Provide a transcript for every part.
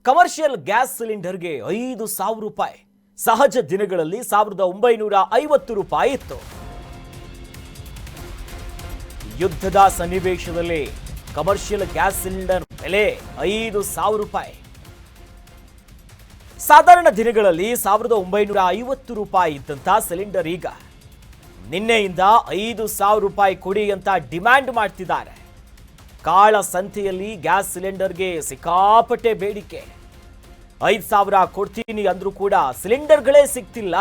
Commercial gas ಸಿಲಿಂಡರ್ಗೆ 5,000 ರೂಪಾಯಿ. ಸಹಜ ದಿನಗಳಲ್ಲಿ 1,950 ರೂಪಾಯಿ ಇತ್ತು. ಯುದ್ಧದ ಸನ್ನಿವೇಶದಲ್ಲಿ ಕಮರ್ಷಿಯಲ್ ಗ್ಯಾಸ್ ಸಿಲಿಂಡರ್ ಬೆಲೆ 5,000 ರೂಪಾಯಿ. ಸಾಧಾರಣ ದಿನಗಳಲ್ಲಿ 1,950 ರೂಪಾಯಿ ಇದ್ದಂತ ಸಿಲಿಂಡರ್ ಈಗ ನಿನ್ನೆಯಿಂದ 5,000 ರೂಪಾಯಿ ಕೊಡಿ ಅಂತ ಡಿಮ್ಯಾಂಡ್ ಮಾಡ್ತಿದ್ದಾರೆ. ಕಾಳ ಸಂತೆಯಲ್ಲಿ ಗ್ಯಾಸ್ ಸಿಲಿಂಡರ್ಗೆ ಸಿಕ್ಕಾಪಟ್ಟೆ ಬೇಡಿಕೆ. 5,000 ಕೊಡ್ತೀನಿ ಅಂದ್ರೂ ಕೂಡ ಸಿಲಿಂಡರ್ಗಳೇ ಸಿಗ್ತಿಲ್ಲ.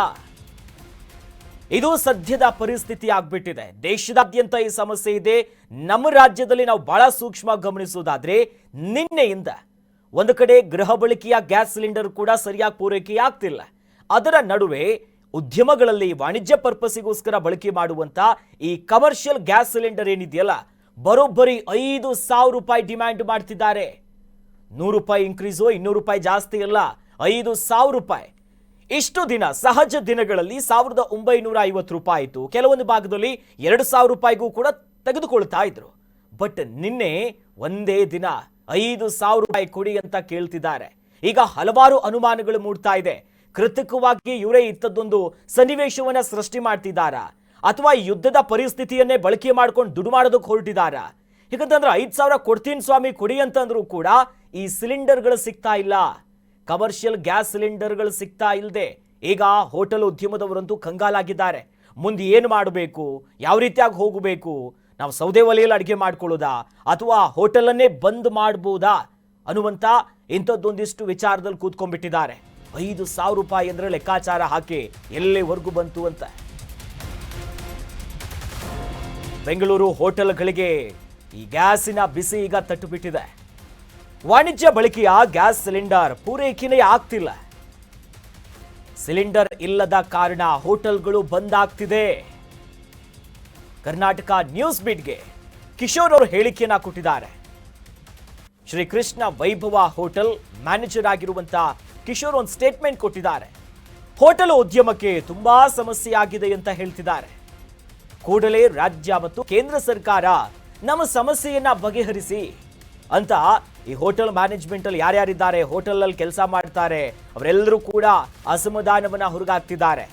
ಇದು ಸದ್ಯದ ಪರಿಸ್ಥಿತಿ ಆಗ್ಬಿಟ್ಟಿದೆ. ದೇಶದಾದ್ಯಂತ ಈ ಸಮಸ್ಯೆ ಇದೆ. ನಮ್ಮ ರಾಜ್ಯದಲ್ಲಿ ನಾವು ಬಹಳ ಸೂಕ್ಷ್ಮ ಗಮನಿಸೋದಾದ್ರೆ ನಿನ್ನೆಯಿಂದ ಒಂದು ಕಡೆ ಗೃಹ ಬಳಕೆಯ ಗ್ಯಾಸ್ ಸಿಲಿಂಡರ್ ಕೂಡ ಸರಿಯಾಗಿ ಪೂರೈಕೆ ಆಗ್ತಿಲ್ಲ. ಅದರ ನಡುವೆ ಉದ್ಯಮಗಳಲ್ಲಿ ವಾಣಿಜ್ಯ ಪರ್ಪಸ್ಸಿಗೋಸ್ಕರ ಬಳಕೆ ಮಾಡುವಂತ ಈ ಕಮರ್ಷಿಯಲ್ ಗ್ಯಾಸ್ ಸಿಲಿಂಡರ್ ಏನಿದೆಯಲ್ಲ, ಬರೋಬ್ಬರಿ 5,000 ರೂಪಾಯಿ ಡಿಮ್ಯಾಂಡ್ ಮಾಡ್ತಿದ್ದಾರೆ. 100 ರೂಪಾಯಿ ಇನ್ಕ್ರೀಸು, 200 ರೂಪಾಯಿ ಜಾಸ್ತಿ ಅಲ್ಲ, 5,000 ರೂಪಾಯಿ. ಇಷ್ಟು ದಿನ ಸಹಜ ದಿನಗಳಲ್ಲಿ 1,950 ರೂಪಾಯಿ ಇತ್ತು. ಕೆಲವೊಂದು ಭಾಗದಲ್ಲಿ 2,000 ರೂಪಾಯಿಗೂ ಕೂಡ ತೆಗೆದುಕೊಳ್ತಾ ಇದ್ರು. ಬಟ್ ನಿನ್ನೆ ಒಂದೇ ದಿನ 5,000 ರೂಪಾಯಿ ಕೊಡಿ ಅಂತ ಕೇಳ್ತಿದ್ದಾರೆ. ಈಗ ಹಲವಾರು ಅನುಮಾನಗಳು ಮೂಡ್ತಾ ಇದೆ. ಕೃತಕವಾಗಿ ಇವರೇ ಇಂಥದ್ದೊಂದು ಸನ್ನಿವೇಶವನ್ನ ಸೃಷ್ಟಿ ಮಾಡ್ತಿದ್ದಾರಾ, ಅಥವಾ ಯುದ್ಧದ ಪರಿಸ್ಥಿತಿಯನ್ನೇ ಬಳಕೆ ಮಾಡ್ಕೊಂಡು ದುಡ್ಡು ಮಾಡೋದಕ್ಕೆ ಹೊರಟಿದ್ದಾರಾ? ಯಾಕಂತಂದ್ರೆ 5,000 ಕೊಡ್ತೀನಿ ಸ್ವಾಮಿ ಕೊಡಿ ಅಂತಂದ್ರೂ ಕೂಡ ಈ ಸಿಲಿಂಡರ್ಗಳು ಸಿಗ್ತಾ ಇಲ್ಲ. ಕಮರ್ಷಿಯಲ್ ಗ್ಯಾಸ್ ಸಿಲಿಂಡರ್ಗಳು ಸಿಗ್ತಾ ಇಲ್ಲದೆ ಈಗ ಹೋಟೆಲ್ ಉದ್ಯಮದವರಂತೂ ಕಂಗಾಲಾಗಿದ್ದಾರೆ. ಮುಂದೆ ಏನು ಮಾಡಬೇಕು, ಯಾವ ರೀತಿಯಾಗಿ ಹೋಗಬೇಕು, ನಾವು ಸೌದೆ ಒಲೆಯಲ್ಲಿ ಅಡುಗೆ ಮಾಡ್ಕೊಳ್ಳೋದಾ ಅಥವಾ ಹೋಟೆಲನ್ನೇ ಬಂದ್ ಮಾಡ್ಬೋದಾ ಅನ್ನುವಂಥ ಇಂಥದ್ದೊಂದಿಷ್ಟು ವಿಚಾರದಲ್ಲಿ ಕೂತ್ಕೊಂಡ್ಬಿಟ್ಟಿದ್ದಾರೆ. 5,000 ರೂಪಾಯಿ ಅಂದ್ರೆ ಲೆಕ್ಕಾಚಾರ ಹಾಕಿ ಎಲ್ಲಿವರೆಗೂ ಬಂತು ಅಂತ. ಬೆಂಗಳೂರು ಹೋಟೆಲ್ಗಳಿಗೆ ಈ ಗ್ಯಾಸಿನ ಬಿಸಿ ಈಗ ತಟ್ಟು ಬಿಟ್ಟಿದೆ. ವಾಣಿಜ್ಯ ಬಳಕೆಯ ಗ್ಯಾಸ್ ಸಿಲಿಂಡರ್ ಪೂರೈಕೆನೇ ಆಗ್ತಿಲ್ಲ. ಸಿಲಿಂಡರ್ ಇಲ್ಲದ ಕಾರಣ ಹೋಟೆಲ್ಗಳು ಬಂದ್ ಆಗ್ತಿದೆ. ಕರ್ನಾಟಕ ನ್ಯೂಸ್ ಬೀಟ್ಗೆ ಕಿಶೋರ್ ಅವರು ಹೇಳಿಕೆಯನ್ನ ಕೊಟ್ಟಿದ್ದಾರೆ. ಶ್ರೀ ಕೃಷ್ಣ ವೈಭವ ಹೋಟೆಲ್ ಮ್ಯಾನೇಜರ್ ಆಗಿರುವಂತಹ ಕಿಶೋರ್ ಒಂದು ಸ್ಟೇಟ್ಮೆಂಟ್ ಕೊಟ್ಟಿದ್ದಾರೆ. ಹೋಟೆಲ್ ಉದ್ಯಮಕ್ಕೆ ತುಂಬಾ ಸಮಸ್ಯೆ ಆಗಿದೆ ಅಂತ ಹೇಳ್ತಿದ್ದಾರೆ. ಕೂಡಲೇ ರಾಜ್ಯ ಮತ್ತು ಕೇಂದ್ರ ಸರ್ಕಾರ ನಮ್ಮ ಸಮಸ್ಯೆಯನ್ನ ಬಗೆಹರಿಸಿ ಅಂತ ಈ ಹೋಟೆಲ್ ಮ್ಯಾನೇಜ್ಮೆಂಟ್ ಅಲ್ಲಿ ಯಾರ್ಯಾರಿದ್ದಾರೆ, ಹೋಟೆಲ್ ಅಲ್ಲಿ ಕೆಲಸ ಮಾಡ್ತಾರೆ, ಅವರೆಲ್ಲರೂ ಕೂಡ ಅಸಮಾಧಾನವನ್ನ ಹೊರಗಾಗ್ತಿದ್ದಾರೆ.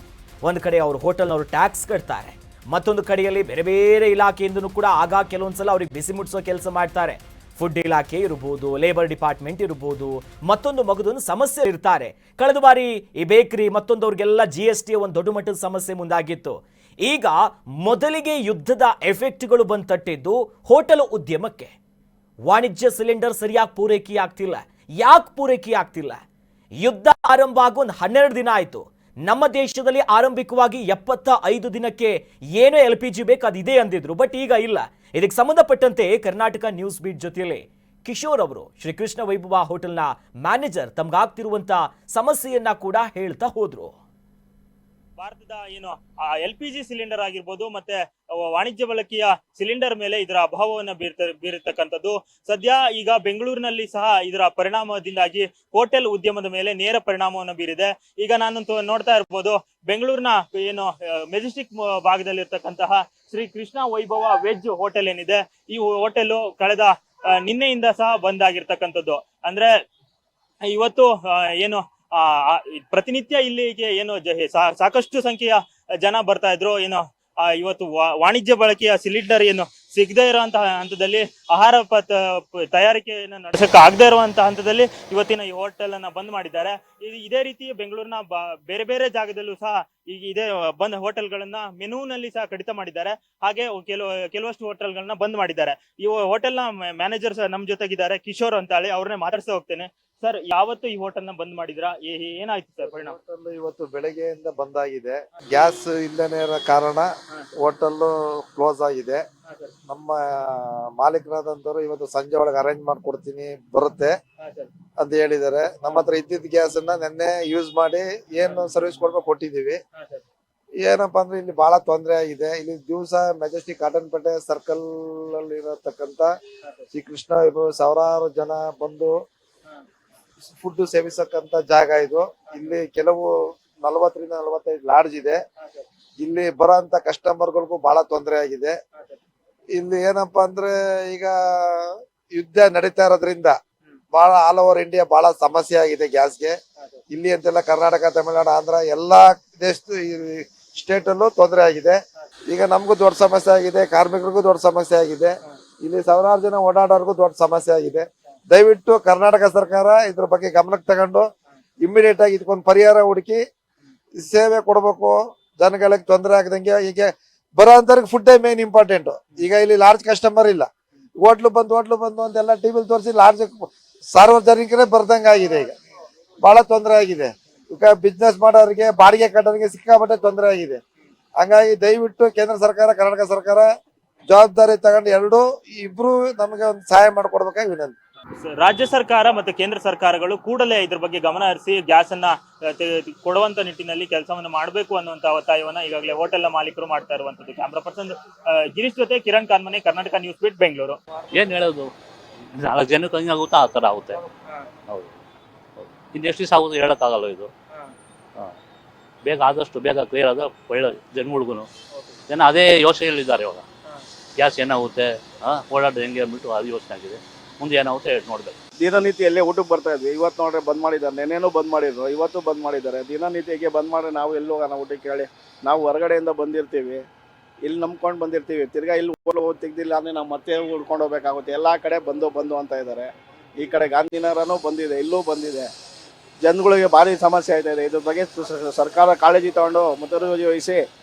ಒಂದು ಕಡೆ ಅವರು ಹೋಟೆಲ್ನವರು ಟ್ಯಾಕ್ಸ್ ಕಟ್ತಾರೆ, ಮತ್ತೊಂದು ಕಡೆಯಲ್ಲಿ ಬೇರೆ ಬೇರೆ ಇಲಾಖೆಯಿಂದನೂ ಕೂಡ ಆಗ ಕೆಲವೊಂದ್ಸಲ ಅವ್ರಿಗೆ ಬಿಸಿ ಮುಟ್ಟಿಸೋ ಕೆಲಸ ಮಾಡ್ತಾರೆ. ಫುಡ್ ಇಲಾಖೆ ಇರಬಹುದು, ಲೇಬರ್ ಡಿಪಾರ್ಟ್ಮೆಂಟ್ ಇರಬಹುದು, ಮತ್ತೊಂದು ಸಮಸ್ಯೆ ಇರ್ತಾರೆ. ಕಳೆದ ಬಾರಿ ಈ ಬೇಕರಿ ಮತ್ತೊಂದವ್ರಿಗೆಲ್ಲ GST ಒಂದು ದೊಡ್ಡ ಮಟ್ಟದ ಸಮಸ್ಯೆ ಮುಂದಾಗಿತ್ತು. ಈಗ ಮೊದಲಿಗೆ ಯುದ್ಧದ ಎಫೆಕ್ಟ್ಗಳು ಬಂದು ತಟ್ಟಿದ್ದು ಹೋಟೆಲ್ ಉದ್ಯಮಕ್ಕೆ. ವಾಣಿಜ್ಯ ಸಿಲಿಂಡರ್ ಸರಿಯಾಗಿ ಪೂರೈಕೆ ಆಗ್ತಿಲ್ಲ. ಯಾಕೆ ಪೂರೈಕೆ ಆಗ್ತಿಲ್ಲ? ಯುದ್ಧ ಆರಂಭ ಆಗೋ ಒಂದು 12 ದಿನ ಆಯ್ತು. ನಮ್ಮ ದೇಶದಲ್ಲಿ ಆರಂಭಿಕವಾಗಿ 75 ದಿನಕ್ಕೆ ಏನೋ LPG ಬೇಕು ಅದಿದೆ ಅಂದಿದ್ರು. ಬಟ್ ಈಗ ಇಲ್ಲ. ಇದಕ್ಕೆ ಸಂಬಂಧಪಟ್ಟಂತೆ ಕರ್ನಾಟಕ ನ್ಯೂಸ್ ಬೀಟ್ ಜೊತೆಯಲ್ಲಿ ಕಿಶೋರ್ ಅವರು ಶ್ರೀಕೃಷ್ಣ ವೈಭವ ಹೋಟೆಲ್ನ ಮ್ಯಾನೇಜರ್ ತಮ್ಗಾಗ್ತಿರುವಂತ ಸಮಸ್ಯೆಯನ್ನ ಕೂಡ ಹೇಳ್ತಾ ಹೋದ್ರು. ಭಾರತದ LPG ಸಿಲಿಂಡರ್ ಆಗಿರ್ಬೋದು, ಮತ್ತೆ ವಾಣಿಜ್ಯ ಬಳಕೆಯ ಸಿಲಿಂಡರ್ ಮೇಲೆ ಇದರ ಅಭಾವವನ್ನು ಬೀರತಕ್ಕಂಥದ್ದು. ಸದ್ಯ ಈಗ ಬೆಂಗಳೂರಿನಲ್ಲಿ ಸಹ ಇದರ ಪರಿಣಾಮದಿಂದಾಗಿ ಹೋಟೆಲ್ ಉದ್ಯಮದ ಮೇಲೆ ನೇರ ಪರಿಣಾಮವನ್ನು ಬೀರಿದೆ. ಈಗ ನಾನು ನೋಡ್ತಾ ಇರ್ಬೋದು, ಬೆಂಗಳೂರಿನ ಮೆಜೆಸ್ಟಿಕ್ ಭಾಗದಲ್ಲಿರ್ತಕ್ಕಂತಹ ಶ್ರೀ ಕೃಷ್ಣ ವೈಭವ ವೆಜ್ ಹೋಟೆಲ್ ಏನಿದೆ, ಈ ಹೋಟೆಲ್ ಕಳೆದ ನಿನ್ನೆಯಿಂದ ಸಹ ಬಂದ್ ಆಗಿರ್ತಕ್ಕಂಥದ್ದು. ಅಂದ್ರೆ ಇವತ್ತು ಪ್ರತಿನಿತ್ಯ ಇಲ್ಲಿಗೆ ಸಾಕಷ್ಟು ಸಂಖ್ಯೆಯ ಜನ ಬರ್ತಾ ಇದ್ರು. ಇವತ್ತು ವಾಣಿಜ್ಯ ಬಳಕೆಯ ಸಿಲಿಂಡರ್ ಸಿಗದೇ ಇರುವಂತಹ ಹಂತದಲ್ಲಿ, ಆಹಾರ ತಯಾರಿಕೆಯನ್ನು ನಡೆಸಕ್ಕೆ ಆಗದೆ ಇರುವಂತಹ ಹಂತದಲ್ಲಿ ಇವತ್ತಿನ ಈ ಹೋಟೆಲ್ ಅನ್ನ ಬಂದ್ ಮಾಡಿದ್ದಾರೆ. ಇದೇ ರೀತಿ ಬೆಂಗಳೂರಿನ ಬೇರೆ ಬೇರೆ ಜಾಗದಲ್ಲೂ ಸಹ ಈಗ ಇದೇ ಬಂದ್ ಹೋಟೆಲ್ಗಳನ್ನ ಮೆನುನಲ್ಲಿ ಸಹ ಕಡಿತ ಮಾಡಿದ್ದಾರೆ. ಹಾಗೆ ಕೆಲವಷ್ಟು ಹೋಟೆಲ್ಗಳನ್ನ ಬಂದ್ ಮಾಡಿದ್ದಾರೆ. ಈ ಹೋಟೆಲ್ನ ಮ್ಯಾನೇಜರ್ ಸಹ ನಮ್ಮ ಜೊತೆಗಿದ್ದಾರೆ, ಕಿಶೋರ್ ಅಂತ ಹೇಳಿ. ಅವ್ರನ್ನೇ ಮಾತಾಡ್ತಾ ಹೋಗ್ತೇನೆ. ಸರ್, ಯಾವತ್ತು ಈ ಹೋಟೆಲ್ ನ ಬಂದ್ ಮಾಡಿದ್ರಾ? ಏನಾಯ್ತು ಸರ್ ಪರಿಣಾಮ? ಇವತ್ತು ಬೆಳಗ್ಗೆಯಿಂದ ಬಂದ್ ಆಗಿದೆ. ಗ್ಯಾಸ್ ಇಲ್ಲದೇ ಇರೋ ಕಾರಣ ಹೋಟೆಲ್ ಕ್ಲೋಸ್ ಆಗಿದೆ. ನಮ್ಮ ಮಾಲೀಕರಾದಂತವ್ರು ಇವತ್ತು ಸಂಜೆ ಒಳಗೆ ಅರೇಂಜ್ ಮಾಡ್ಕೊಡ್ತೀನಿ, ಬರುತ್ತೆ ಅಂತ ಹೇಳಿದ್ದಾರೆ. ನಮ್ಮ ಹತ್ರ ಇದ್ದಿದ್ದ ಗ್ಯಾಸ್ ಅನ್ನ ನೆನ್ನೆ ಯೂಸ್ ಮಾಡಿ ಏನು ಸರ್ವಿಸ್ ಕೊಟ್ಟಿದೀವಿ. ಏನಪ್ಪಾ ಅಂದ್ರೆ ಇಲ್ಲಿ ಬಹಳ ತೊಂದರೆ ಆಗಿದೆ. ಇಲ್ಲಿ ದಿವಸ ಮೆಜೆಸ್ಟಿಕ್ ಕಾಟನ್ಪೇಟೆ ಸರ್ಕಲ್ ಅಲ್ಲಿ ಇರತಕ್ಕಂತ ಶ್ರೀ ಕೃಷ್ಣ ಸಾವಿರಾರು ಜನ ಬಂದು ಫುಡ್ ಸೇವಿಸಕ್ಕಂತ ಜಾಗ ಇದು. ಇಲ್ಲಿ ಕೆಲವು 40 ರಿಂದ 45 ಲಾಡ್ಜ್ ಇದೆ. ಇಲ್ಲಿ ಬರೋಂತ ಕಸ್ಟಮರ್ಗಳಿಗೂ ಬಹಳ ತೊಂದರೆ ಆಗಿದೆ. ಇಲ್ಲಿ ಏನಪ್ಪಾ ಅಂದ್ರೆ ಈಗ ಯುದ್ಧ ನಡೀತಾ ಇರೋದ್ರಿಂದ ಬಹಳ ಆಲ್ ಓವರ್ ಇಂಡಿಯಾ ಬಹಳ ಸಮಸ್ಯೆ ಆಗಿದೆ ಗ್ಯಾಸ್ಗೆ. ಇಲ್ಲಿ ಅಂತೆಲ್ಲ ಕರ್ನಾಟಕ, ತಮಿಳುನಾಡು, ಆಂಧ್ರ ಎಲ್ಲಾ ದೇಶದ ಸ್ಟೇಟ್ ಅಲ್ಲೂ ತೊಂದರೆ ಆಗಿದೆ. ಈಗ ನಮಗೂ ದೊಡ್ಡ ಸಮಸ್ಯೆ ಆಗಿದೆ, ಕಾರ್ಮಿಕರಿಗೂ ದೊಡ್ಡ ಸಮಸ್ಯೆ ಆಗಿದೆ, ಇಲ್ಲಿ ಸಾವಿರಾರು ಜನ ಓಡಾಡೋರ್ಗೂ ದೊಡ್ಡ ಸಮಸ್ಯೆ ಆಗಿದೆ. ದಯವಿಟ್ಟು ಕರ್ನಾಟಕ ಸರ್ಕಾರ ಇದ್ರ ಬಗ್ಗೆ ಗಮನಕ್ಕೆ ತಗೊಂಡು ಇಮಿಡಿಯೇಟ್ ಆಗಿ ಇದಕ್ಕೊಂದು ಪರಿಹಾರ ಹುಡುಕಿ ಸೇವೆ ಕೊಡ್ಬೇಕು. ಜನಗಳಿಗೆ ತೊಂದರೆ ಆಗದಂಗೆ. ಈಗ ಬರೋ ಅಂತವ್ರಿಗೆ ಫುಡ್ ಮೇನ್ ಇಂಪಾರ್ಟೆಂಟ್. ಈಗ ಇಲ್ಲಿ ಲಾರ್ಜ್ ಕಸ್ಟಮರ್ ಇಲ್ಲ, ಹೋಟ್ಲು ಬಂದು ಅಂತೆಲ್ಲ ಟಿವಿಲಿ ತೋರಿಸಿ ಲಾರ್ಜ್ ಸಾರ್ವಜನಿಕರೇ ಬರ್ದಂಗೆ ಆಗಿದೆ. ಈಗ ಬಹಳ ತೊಂದರೆ ಆಗಿದೆ. ಈಗ ಬಿಸ್ನೆಸ್ ಮಾಡೋರಿಗೆ, ಬಾಡಿಗೆ ಕಟ್ಟೋರಿಗೆ ಸಿಕ್ಕಾಪಟ್ಟೆ ತೊಂದರೆ ಆಗಿದೆ. ಹಂಗಾಗಿ ದಯವಿಟ್ಟು ಕೇಂದ್ರ ಸರ್ಕಾರ, ಕರ್ನಾಟಕ ಸರ್ಕಾರ ಜವಾಬ್ದಾರಿ ತಗೊಂಡು ಇಬ್ರು ನಮಗೆ ಒಂದು ಸಹಾಯ ಮಾಡಿಕೊಡ್ಬೇಕಾಗಿ ವಿನಂತಿ. ರಾಜ್ಯ ಸರ್ಕಾರ ಮತ್ತೆ ಕೇಂದ್ರ ಸರ್ಕಾರಗಳು ಕೂಡಲೇ ಇದ್ರ ಬಗ್ಗೆ ಗಮನ ಹರಿಸಿ ಗ್ಯಾಸ್ ಅನ್ನ ಕೊಡುವಂತ ನಿಟ್ಟಿನಲ್ಲಿ ಕೆಲಸವನ್ನ ಮಾಡಬೇಕು ಅನ್ನುವಂತ ಒತ್ತಾಯವನ್ನ ಈಗಾಗಲೇ ಹೋಟೆಲ್ ಮಾಲೀಕರು ಮಾಡ್ತಾ ಇರುವಂತದ್ದು. ಕ್ಯಾಮ್ರಾ ಪರ್ಸನ್ ಗಿರೀಶ್ ಜೊತೆ ಕಿರಣ್ ಕಾನ್ಮನೆ, ಕರ್ನಾಟಕ ನ್ಯೂಸ್ ಬೀಟ್, ಬೆಂಗಳೂರು. ಏನ್ ಹೇಳೋದು, 4 ಜನಕ್ಕೆ ಹಂಗಾಗುತ್ತಾ ಆ ಥರ ಆಗುತ್ತೆ. ಹೌದು, ಇನ್ನೆಷ್ಟು ದಿವಸ ಆಗುತ್ತೆ ಹೇಳೋಕ್ಕಾಗಲ್ಲ ಇದು. ಬೇಗ ಆದಷ್ಟು ಬೇಗ ಕ್ಲಿಯರ್ ಆದ ಒಳ್ಳೆ ಜನಗಳಿಗೂ. ಜನ ಅದೇ ಯೋಚನೆಯಲ್ಲಿದ್ದಾರೆ ಇವಾಗ. ಗ್ಯಾಸ್ ಏನಾಗುತ್ತೆ, ಓಡಾಡೋದು ಹೆಂಗೆ ಅಂದ್ಬಿಟ್ಟು ಅದು ಯೋಚನೆ ಆಗಿದೆ. ಮುಂದೆ ಏನಾಗುತ್ತೆ ನೋಡ್ಬೇಕು. ದಿನನಿತ್ಯಲ್ಲಿ ಊಟಕ್ಕೆ ಬರ್ತಾ ಇದ್ವಿ. ಇವತ್ತು ನೋಡ್ರೆ ಬಂದ್ ಮಾಡಿದ್ದಾರೆ, ನೆನ್ನೆನೂ ಬಂದ್ ಮಾಡಿದ್ರು, ಇವತ್ತು ಬಂದ್ ಮಾಡಿದ್ದಾರೆ. ದಿನನಿತ್ಯಕ್ಕೆ ಬಂದ್ ಮಾಡ್ರೆ ನಾವು ಎಲ್ಲಿ ಹೋಗೋಣ ಊಟಕ್ಕೆ ಹೇಳಿ? ನಾವು ಹೊರಗಡೆಯಿಂದ ಬಂದಿರ್ತೀವಿ, ಇಲ್ಲಿ ನಂಬ್ಕೊಂಡು ಬಂದಿರ್ತೀವಿ. ತಿರ್ಗಾ ಇಲ್ಲಿ ತೆಗ್ದಿಲ್ಲ ಅಂದರೆ ನಾವು ಮತ್ತೆ ಉಳ್ಕೊಂಡು ಹೋಗ್ಬೇಕಾಗುತ್ತೆ. ಎಲ್ಲ ಕಡೆ ಬಂದು ಅಂತ ಇದ್ದಾರೆ. ಈ ಕಡೆ ಗಾಂಧಿನಗರನೂ ಬಂದಿದೆ, ಇಲ್ಲೂ ಬಂದಿದೆ. ಜನಗಳಿಗೆ ಭಾರಿ ಸಮಸ್ಯೆ ಆಯ್ತಾ ಇದೆ. ಇದ್ರ ಬಗ್ಗೆ ಸರ್ಕಾರ ಕಾಳಜಿ ತಗೊಂಡು ಮುತುವರ್ಜಿ ವಹಿಸಿ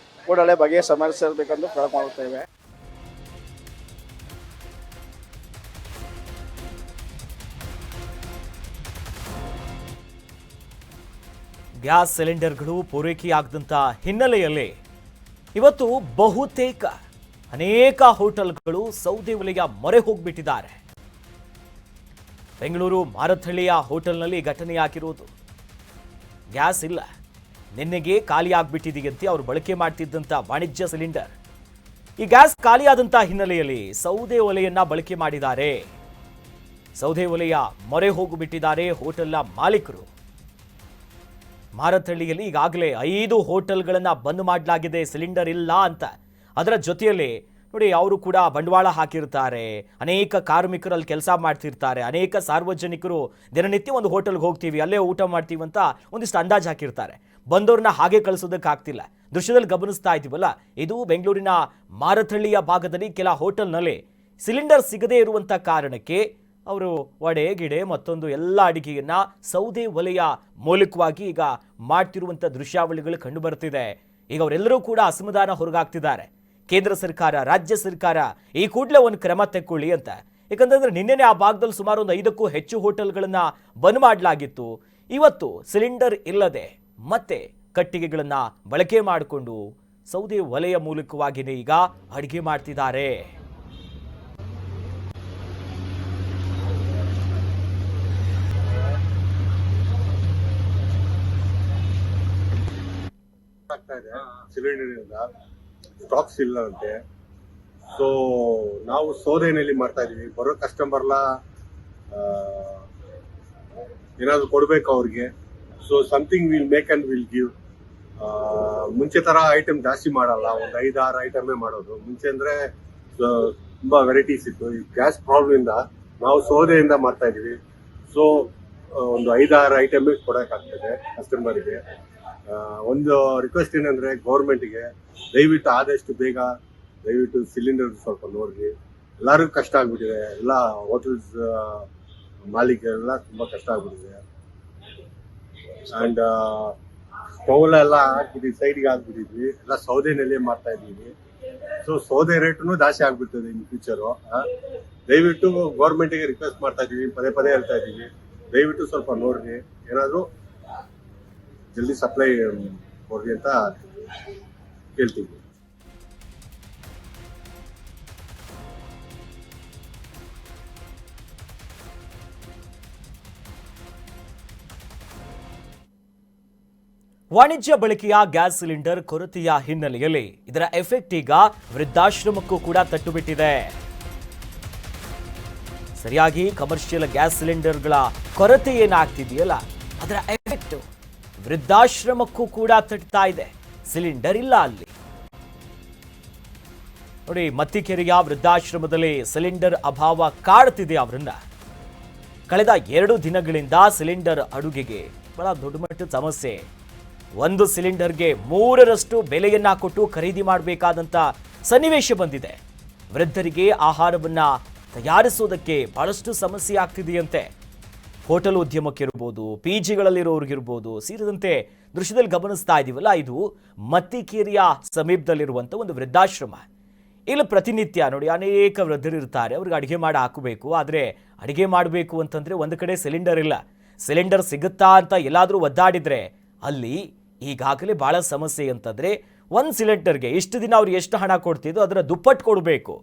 ಕೂಡಲೇ ಬಗ್ಗೆ ಸಮಸ್ಯೆಬೇಕೆಂದು ಕೇಳ್ಕೊಳ್ತೇವೆ. ಗ್ಯಾಸ್ ಸಿಲಿಂಡರ್ಗಳು ಪೂರೈಕೆಯಾಗದಂಥ ಹಿನ್ನೆಲೆಯಲ್ಲಿ ಇವತ್ತು ಬಹುತೇಕ ಅನೇಕ ಹೋಟೆಲ್ಗಳು ಸೌದೆ ಒಲೆಯ ಮೊರೆ ಹೋಗ್ಬಿಟ್ಟಿದ್ದಾರೆ. ಬೆಂಗಳೂರು ಮಾರತ್ಹಳ್ಳಿಯ ಹೋಟೆಲ್ನಲ್ಲಿ ಘಟನೆಯಾಗಿರುವುದು. ಗ್ಯಾಸ್ ಇಲ್ಲ, ನಿನ್ನೆಗೆ ಖಾಲಿ ಆಗ್ಬಿಟ್ಟಿದೆಯಂತೆ ಅವರು ಬಳಕೆ ಮಾಡ್ತಿದ್ದಂಥ ವಾಣಿಜ್ಯ ಸಿಲಿಂಡರ್. ಈ ಗ್ಯಾಸ್ ಖಾಲಿಯಾದಂಥ ಹಿನ್ನೆಲೆಯಲ್ಲಿ ಸೌದೆ ಒಲೆಯನ್ನ ಬಳಕೆ ಮಾಡಿದ್ದಾರೆ. ಸೌದೆ ಒಲೆಯ ಮೊರೆ ಹೋಗಿಬಿಟ್ಟಿದ್ದಾರೆ ಹೋಟೆಲ್ನ ಮಾಲೀಕರು. ಮಾರತ್ಹಳ್ಳಿಯಲ್ಲಿ ಈಗಾಗಲೇ 5 ಹೋಟೆಲ್ಗಳನ್ನ ಬಂದ್ ಮಾಡಲಾಗಿದೆ ಸಿಲಿಂಡರ್ ಇಲ್ಲ ಅಂತ. ಅದರ ಜೊತೆಯಲ್ಲಿ ನೋಡಿ, ಅವರು ಕೂಡ ಬಂಡವಾಳ ಹಾಕಿರ್ತಾರೆ, ಅನೇಕ ಕಾರ್ಮಿಕರು ಅಲ್ಲಿ ಕೆಲಸ ಮಾಡ್ತಿರ್ತಾರೆ, ಅನೇಕ ಸಾರ್ವಜನಿಕರು ದಿನನಿತ್ಯ ಒಂದು ಹೋಟೆಲ್ಗೆ ಹೋಗ್ತೀವಿ, ಅಲ್ಲೇ ಊಟ ಮಾಡ್ತೀವಿ ಅಂತ ಒಂದಿಷ್ಟು ಅಂದಾಜು ಹಾಕಿರ್ತಾರೆ. ಬಂದವ್ರನ್ನ ಹಾಗೆ ಕಳಿಸೋದಕ್ಕಾಗ್ತಿಲ್ಲ. ದೃಶ್ಯದಲ್ಲಿ ಗಮನಿಸ್ತಾ ಇದ್ದೀವಲ್ಲ, ಇದು ಬೆಂಗಳೂರಿನ ಮಾರತ್ಹಳ್ಳಿಯ ಭಾಗದಲ್ಲಿ ಕೆಲ ಹೋಟೆಲ್ನಲ್ಲಿ ಸಿಲಿಂಡರ್ ಸಿಗದೇ ಇರುವಂಥ ಕಾರಣಕ್ಕೆ ಅವರು ವಡೆ ಗಿಡೆ ಮತ್ತೊಂದು ಎಲ್ಲ ಅಡಿಗೆಯನ್ನ ಸೌದೆ ಒಲೆಯ ಮೂಲಕವಾಗಿ ಈಗ ಮಾಡ್ತಿರುವಂಥ ದೃಶ್ಯಾವಳಿಗಳು ಕಂಡು ಬರ್ತಿದೆ. ಈಗ ಅವರೆಲ್ಲರೂ ಕೂಡ ಅಸಮಾಧಾನ ಹೊರಗಾಗ್ತಿದ್ದಾರೆ. ಕೇಂದ್ರ ಸರ್ಕಾರ, ರಾಜ್ಯ ಸರ್ಕಾರ ಈ ಕೂಡಲೇ ಒಂದು ಕ್ರಮ ತೆಕ್ಕೊಳ್ಳಿ ಅಂತ. ಯಾಕಂತಂದ್ರೆ ನಿನ್ನೆನೆ ಆ ಭಾಗದಲ್ಲಿ ಸುಮಾರು ಒಂದು 5ಕ್ಕೂ ಹೆಚ್ಚು ಹೋಟೆಲ್ಗಳನ್ನ ಬಂದ್ ಮಾಡಲಾಗಿತ್ತು. ಇವತ್ತು ಸಿಲಿಂಡರ್ ಇಲ್ಲದೆ ಮತ್ತೆ ಕಟ್ಟಿಗೆಗಳನ್ನ ಬಳಕೆ ಮಾಡಿಕೊಂಡು ಸೌದೆ ಒಲೆಯ ಮೂಲಕವಾಗಿಯೇ ಈಗ ಅಡಿಗೆ ಮಾಡ್ತಿದ್ದಾರೆ. ಸಿಲಿಂಡರ್ ಸ್ಟಾಕ್ಸ್ ಇಲ್ಲ ಅಂತೆ. ಸೊ ನಾವು ಸೌದೆನಲ್ಲಿ ಮಾಡ್ತಾ ಇದೀವಿ. ಬರೋ ಕಸ್ಟಮರ್ಲ ಏನಾದ್ರು ಕೊಡ್ಬೇಕು ಅವ್ರಿಗೆ. So something will make and will give. ಮುಂಚೆ ತರ ಐಟಮ್ ಜಾಸ್ತಿ ಮಾಡಲ್ಲ, ಒಂದು 5-6 ಐಟಮೇ ಮಾಡೋದು. ಮುಂಚೆ ಅಂದ್ರೆ ತುಂಬಾ ವೆರೈಟೀಸ್ ಇತ್ತು. ಈ ಗ್ಯಾಸ್ ಪ್ರಾಬ್ಲಮ್ ಇಂದ ನಾವು ಸೌದೆಯಿಂದ ಮಾಡ್ತಾ ಇದೀವಿ. ಸೊ ಒಂದು 5-6 ಐಟಮೇ ಕೊಡಕ್ಕಾಗ್ತದೆ ಕಸ್ಟಮರ್ಗೆ. ಒಂದು ರಿಕ್ವೆಸ್ಟ್ ಏನಂದ್ರೆ ಗೌರ್ಮೆಂಟ್ಗೆ ದಯವಿಟ್ಟು ಆದಷ್ಟು ಬೇಗ ದಯವಿಟ್ಟು ಸಿಲಿಂಡರ್ ಸ್ವಲ್ಪ ನೋಡ್ರಿ. ಎಲ್ಲರಿಗೂ ಕಷ್ಟ ಆಗ್ಬಿಟ್ಟಿದೆ. ಎಲ್ಲ ಹೋಟೆಲ್ಸ್ ಮಾಲೀಕರೆಲ್ಲ ತುಂಬಾ ಕಷ್ಟ ಆಗ್ಬಿಟ್ಟಿದೆ. ಅಂಡ್ ಸ್ಟವ್ ಎಲ್ಲ ಹಾಕ್ಬಿಟ್ಟಿದ್ವಿ, ಸೈಡ್ಗೆ ಹಾಕ್ಬಿಟ್ಟಿದ್ವಿ. ಎಲ್ಲ ಸೌದೆನಲ್ಲೇ ಮಾಡ್ತಾ ಇದೀವಿ. ಸೊ ಸೌದೆ ರೇಟು ಜಾಸ್ತಿ ಆಗ್ಬಿಡ್ತದೆ ಇನ್ ಫ್ಯೂಚರು. ದಯವಿಟ್ಟು ಗೌರ್ಮೆಂಟ್ಗೆ ರಿಕ್ವೆಸ್ಟ್ ಮಾಡ್ತಾ ಇದೀವಿ, ಪದೇ ಹೇಳ್ತಾ ಇದೀವಿ, ದಯವಿಟ್ಟು ಸ್ವಲ್ಪ ನೋಡ್ರಿ, ಏನಾದ್ರು ಜಲ್ದಿ ಸಪ್ಲೈ ಕೊಡ್ರಿ ಅಂತ ಕೇಳ್ತೀವಿ. ವಾಣಿಜ್ಯ ಬಳಕೆಯ ಗ್ಯಾಸ್ ಸಿಲಿಂಡರ್ ಕೊರತೆಯ ಹಿನ್ನೆಲೆಯಲ್ಲಿ ಇದರ ಎಫೆಕ್ಟ್ ಈಗ ವೃದ್ಧಾಶ್ರಮಕ್ಕೂ ಕೂಡ ತಟ್ಟುಬಿಟ್ಟಿದೆ. ಸರಿಯಾಗಿ ಕಮರ್ಷಿಯಲ್ ಗ್ಯಾಸ್ ಸಿಲಿಂಡರ್ಗಳ ಕೊರತೆ ಏನಾಗ್ತಿದೆಯಲ್ಲ, ಅದರ ಎಫೆಕ್ಟ್ ವೃದ್ಧಾಶ್ರಮಕ್ಕೂ ಕೂಡ ತಟ್ತಾ ಇದೆ. ಸಿಲಿಂಡರ್ ಇಲ್ಲ ಅಲ್ಲಿ. ನೋಡಿ, ಮತ್ತಿಕೆರೆಯ ವೃದ್ಧಾಶ್ರಮದಲ್ಲಿ ಸಿಲಿಂಡರ್ ಅಭಾವ ಕಾಡ್ತಿದೆ ಅವರನ್ನ. ಕಳೆದ 2 ದಿನಗಳಿಂದ ಸಿಲಿಂಡರ್ ಅಡುಗೆಗೆ ಬಹಳ ದೊಡ್ಡ ಮಟ್ಟದ ಸಮಸ್ಯೆ. ಒಂದು ಸಿಲಿಂಡರ್ಗೆ 3ರಷ್ಟು ಬೆಲೆಯನ್ನ ಕೊಟ್ಟು ಖರೀದಿ ಮಾಡಬೇಕಾದಂತ ಸನ್ನಿವೇಶ ಬಂದಿದೆ. ವೃದ್ಧರಿಗೆ ಆಹಾರವನ್ನ ತಯಾರಿಸೋದಕ್ಕೆ ಬಹಳಷ್ಟು ಸಮಸ್ಯೆ ಆಗ್ತಿದೆಯಂತೆ. ಹೋಟೆಲ್ ಉದ್ಯಮಕ್ಕಿರ್ಬೋದು, PGಗಳಲ್ಲಿರೋರಿಗಿರ್ಬೋದು ಸೇರಿದಂತೆ ದೃಶ್ಯದಲ್ಲಿ ಗಮನಿಸ್ತಾ ಇದೀವಲ್ಲ, ಇದು ಮತ್ತಿಕೇರಿಯ ಸಮೀಪದಲ್ಲಿರುವಂಥ ಒಂದು ವೃದ್ಧಾಶ್ರಮ. ಇಲ್ಲಿ ಪ್ರತಿನಿತ್ಯ ನೋಡಿ ಅನೇಕ ವೃದ್ಧರು ಇರ್ತಾರೆ, ಅವ್ರಿಗೆ ಅಡುಗೆ ಮಾಡಿ ಹಾಕಬೇಕು. ಆದರೆ ಅಡುಗೆ ಮಾಡಬೇಕು ಅಂತಂದರೆ ಒಂದು ಕಡೆ ಸಿಲಿಂಡರ್ ಇಲ್ಲ. ಸಿಲಿಂಡರ್ ಸಿಗುತ್ತಾ ಅಂತ ಎಲ್ಲಾದರೂ ಒದ್ದಾಡಿದರೆ ಅಲ್ಲಿ ಈಗಾಗಲೇ ಭಾಳ ಸಮಸ್ಯೆ ಅಂತಂದರೆ ಒಂದು ಸಿಲಿಂಡರ್ಗೆ ಇಷ್ಟು ದಿನ ಅವ್ರು ಎಷ್ಟು ಹಣ ಕೊಡ್ತಿದ್ದೋ ಅದರ ದುಪ್ಪಟ್ಟು ಕೊಡಬೇಕು.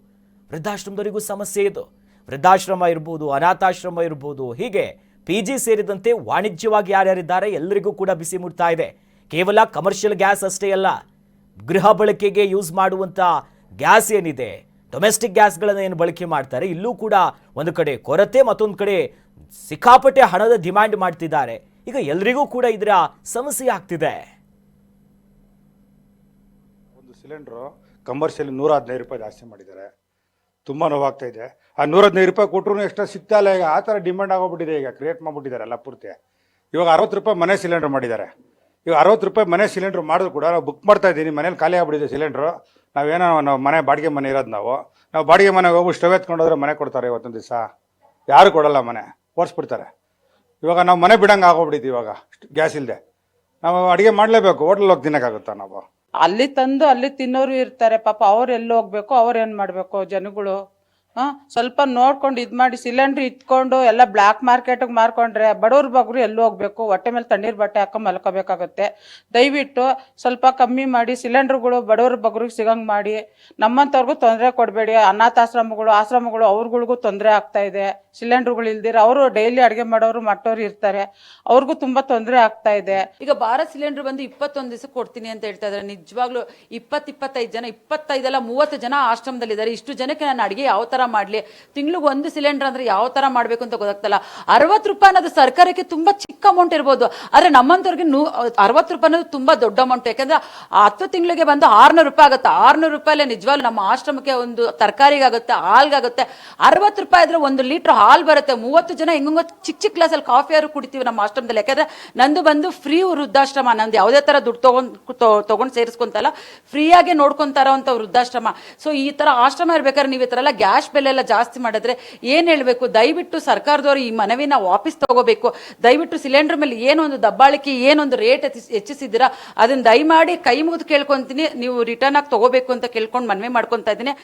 ವೃದ್ಧಾಶ್ರಮದವರಿಗೂ ಸಮಸ್ಯೆ ಇದು. ವೃದ್ಧಾಶ್ರಮ ಇರ್ಬೋದು, ಅನಾಥಾಶ್ರಮ ಇರ್ಬೋದು, ಹೀಗೆ PG ಸೇರಿದಂತೆ ವಾಣಿಜ್ಯವಾಗಿ ಯಾರ್ಯಾರಿದ್ದಾರೆ ಎಲ್ಲರಿಗೂ ಕೂಡ ಬಿಸಿ ಮುಟ್ತಾ ಇದೆ. ಕೇವಲ ಕಮರ್ಷಿಯಲ್ ಗ್ಯಾಸ್ ಅಷ್ಟೇ ಅಲ್ಲ, ಗೃಹ ಬಳಕೆಗೆ ಯೂಸ್ ಮಾಡುವಂಥ ಗ್ಯಾಸ್ ಏನಿದೆ, ಡೊಮೆಸ್ಟಿಕ್ ಗ್ಯಾಸ್ಗಳನ್ನು ಏನು ಬಳಕೆ ಮಾಡ್ತಾರೆ, ಇಲ್ಲೂ ಕೂಡ ಒಂದು ಕಡೆ ಕೊರತೆ, ಮತ್ತೊಂದು ಕಡೆ ಸಿಕ್ಕಾಪಟ್ಟೆ ಹಣದ ಡಿಮ್ಯಾಂಡ್ ಮಾಡ್ತಿದ್ದಾರೆ. ಈಗ ಎಲ್ರಿಗೂ ಕೂಡ ಇದರ ಸಮಸ್ಯೆ ಆಗ್ತಿದೆ. ಒಂದು ಸಿಲಿಂಡ್ರು ಕಮರ್ಷಿಯಲ್ 115 ರೂಪಾಯಿ ಜಾಸ್ತಿ ಮಾಡಿದ್ದಾರೆ. ತುಂಬ ನೋವಾಗ್ತಾ ಇದೆ. ಆ 115 ರೂಪಾಯಿ ಕೊಟ್ಟರು ಎಕ್ಸ್ಟ್ರಾ ಸಿಗ್ತಾ ಇಲ್ಲ. ಈಗ ಆ ಥರ ಡಿಮ್ಯಾಂಡ್ ಆಗೋಗ್ಬಿಟ್ಟಿದೆ. ಈಗ ಕ್ರಿಯೇಟ್ ಮಾಡಿಬಿಟ್ಟಿದ್ದಾರೆ ಎಲ್ಲ ಪೂರ್ತಿ. ಇವಾಗ 60 ರೂಪಾಯಿ ಮನೆ ಸಿಲಿಂಡರ್ ಮಾಡಿದ್ದಾರೆ. ಈಗ 60 ರೂಪಾಯಿ ಮನೆ ಸಿಲಿಂಡ್ರ್ ಮಾಡಿದ್ರು ಕೂಡ ನಾವು ಬುಕ್ ಮಾಡ್ತಾ ಇದ್ದೀನಿ. ಮನೇಲಿ ಖಾಲಿ ಆಗ್ಬಿಟ್ಟಿದೆ ಸಿಲಿಂಡ್ರು. ನಾವು ಮನೆ ಬಾಡಿಗೆ ಮನೆ ಇರೋದು. ನಾವು ಬಾಡಿಗೆ ಮನೆಗೆ ಹೋಗಿ ಸ್ಟವ್ ಎತ್ಕೊಂಡೋದ್ರೆ ಮನೆ ಕೊಡ್ತಾರೆ. ಇವತ್ತೊಂದು ದಿವಸ ಯಾರು ಕೊಡಲ್ಲ, ಮನೆ ಓಡಿಸ್ಬಿಡ್ತಾರೆ. ಇವಾಗ ನಾವು ಮನೆ ಬಿಡಂಗೆ ಆಗೋಗ್ಬಿಟ್ಟಿದ್ವಿ. ಇವಾಗ ಗ್ಯಾಸ್ ಇಲ್ಲದೆ ನಾವು ಅಡುಗೆ ಮಾಡಲೇಬೇಕು. ಹೋಟ್ಲಲ್ಲಿ ಹೋಗಿ ತಿನ್ನೋಕ್ಕಾಗುತ್ತಾ ನಾವು? ಅಲ್ಲಿ ತಂದು ಅಲ್ಲಿ ತಿನ್ನೋರು ಇರ್ತಾರೆ ಪಾಪ. ಅವ್ರು ಎಲ್ಲಿ ಹೋಗ್ಬೇಕು, ಅವ್ರು ಏನು ಮಾಡಬೇಕು ಜನಗಳು? ಸ್ವಲ್ಪ ನೋಡ್ಕೊಂಡು ಇದು ಮಾಡಿ. ಸಿಲಿಂಡ್ರ್ ಇಟ್ಕೊಂಡು ಎಲ್ಲ ಬ್ಲ್ಯಾಕ್ ಮಾರ್ಕೆಟಿಗೆ ಮಾರ್ಕೊಂಡ್ರೆ ಬಡವ್ರ ಬಗ್ರು ಎಲ್ಲಿ ಹೋಗ್ಬೇಕು? ಹೊಟ್ಟೆ ಮೇಲೆ ತಣ್ಣೀರು ಬಟ್ಟೆ ಹಾಕೊಂಡು ಮಲ್ಕೋಬೇಕಾಗತ್ತೆ. ದಯವಿಟ್ಟು ಸ್ವಲ್ಪ ಕಮ್ಮಿ ಮಾಡಿ. ಸಿಲಿಂಡ್ರುಗಳು ಬಡವ್ರ ಬಗ್ರಿಗೆ ಸಿಗಂಗೆ ಮಾಡಿ. ನಮ್ಮಂಥವ್ರಿಗೂ ತೊಂದರೆ ಕೊಡಬೇಡಿ. ಆಶ್ರಮಗಳು ಅವ್ರಗಳಿಗೂ ತೊಂದರೆ ಆಗ್ತಾ ಇದೆ. ಸಿಲಿಂಡ್ರುಗಳು ಇಲ್ದಿರ ಅವರು ಡೈಲಿ ಅಡುಗೆ ಮಾಡೋರು ಮಟ್ಟೋರು ಇರ್ತಾರೆ, ಅವ್ರಿಗೂ ತುಂಬ ತೊಂದರೆ ಆಗ್ತಾ ಇದೆ. ಈಗ ಭಾರತ್ ಸಿಲಿಂಡರ್ ಬಂದು 21 ದಿವಸ ಕೊಡ್ತೀನಿ ಅಂತ ಹೇಳ್ತಾ ಇದ್ದಾರೆ. ನಿಜವಾಗ್ಲೂ 20-25 ಜನ, 25 ಅಲ್ಲ 30 ಜನ ಆಶ್ರಮದಲ್ಲಿದ್ದಾರೆ. ಇಷ್ಟು ಜನಕ್ಕೆ ನಾನು ಅಡುಗೆ ಯಾವ ಥರ ಮಾಡಲಿ? ತಿಂಗ್ಳಿಗೆ ಒಂದು ಸಿಲಿಂಡರ್ ಅಂದ್ರೆ ಯಾವ ಥರ ಮಾಡಬೇಕು ಅಂತ ಗೊತ್ತಾಗ್ತಲ್ಲ. 60 ರೂಪಾಯಿ ಅನ್ನೋದು ಸರ್ಕಾರಕ್ಕೆ ತುಂಬ ಚಿಕ್ಕ ಅಮೌಂಟ್ ಇರ್ಬೋದು, ಆದರೆ ನಮ್ಮಂಥವ್ರಿಗೆ 60 ರೂಪಾಯಿ ಅನ್ನೋದು ತುಂಬ ದೊಡ್ಡ ಅಮೌಂಟ್. ಯಾಕಂದ್ರೆ 10 ತಿಂಗಳಿಗೆ ಬಂದು 600 ರೂಪಾಯಿ ಆಗುತ್ತೆ. 600 ರೂಪಾಯಿಲೆ ನಿಜವಾಗ್ಲೂ ನಮ್ಮ ಆಶ್ರಮಕ್ಕೆ ಒಂದು ತರಕಾರಿಗಾಗುತ್ತೆ, ಹಾಲ್ಗಾಗುತ್ತೆ. 60 ರೂಪಾಯಿ ಆದ್ರೆ 1 ಲೀಟ್ರ್ ಹಾಲು ಬರುತ್ತೆ. 30 ಜನ ಹೆಂಗೋ ಚಿಕ್ಕ ಗ್ಲಾಸಲ್ಲಿ ಕಾಫಿಯಾರು ಕುಡಿತೀವಿ ನಮ್ಮ ಆಶ್ರಮದಲ್ಲಿ. ಯಾಕಂದ್ರೆ ನಂದು ಬಂದು ಫ್ರೀ ವೃದ್ಧಾಶ್ರಮ. ನಂದು ಯಾವುದೇ ಥರ ದುಡ್ಡು ತಗೊಂಡು ಸೇರಿಸ್ಕೊಂತಲ್ಲ, ಫ್ರೀಯಾಗೆ ನೋಡ್ಕೊಂತಾರೋ ಅಂತ ವೃದ್ಧಾಶ್ರಮ. ಸೊ ಈ ಥರ ಆಶ್ರಮ ಇರ್ಬೇಕಾದ್ರೆ ನೀವು ಈ ಥರ ಎಲ್ಲ ಗ್ಯಾಸ್ ಬೆಲೆ ಎಲ್ಲ ಜಾಸ್ತಿ ಮಾಡಿದ್ರೆ ಏನು ಹೇಳಬೇಕು? ದಯವಿಟ್ಟು ಸರ್ಕಾರದವರು ಈ ಮನವಿನ ವಾಪಸ್ ತಗೋಬೇಕು. ದಯವಿಟ್ಟು ಸಿಲಿಂಡರ್ ಮೇಲೆ ಏನೊಂದು ದಬ್ಬಾಳಿಕೆ, ಏನೊಂದು ರೇಟ್ ಹೆಚ್ಚಿಸಿದ್ದೀರಾ ಅದನ್ನ ದಯಮಾಡಿ ಕೈ ಮುಗಿದು ಕೇಳ್ಕೊಂತೀನಿ. ನೀವು ರಿಟರ್ನ್ ಆಗಿ ತಗೋಬೇಕು ಅಂತ ಕೇಳ್ಕೊಂಡು ಮನವಿ ಮಾಡ್ಕೊತಾ ಇದ್ದೀನಿ.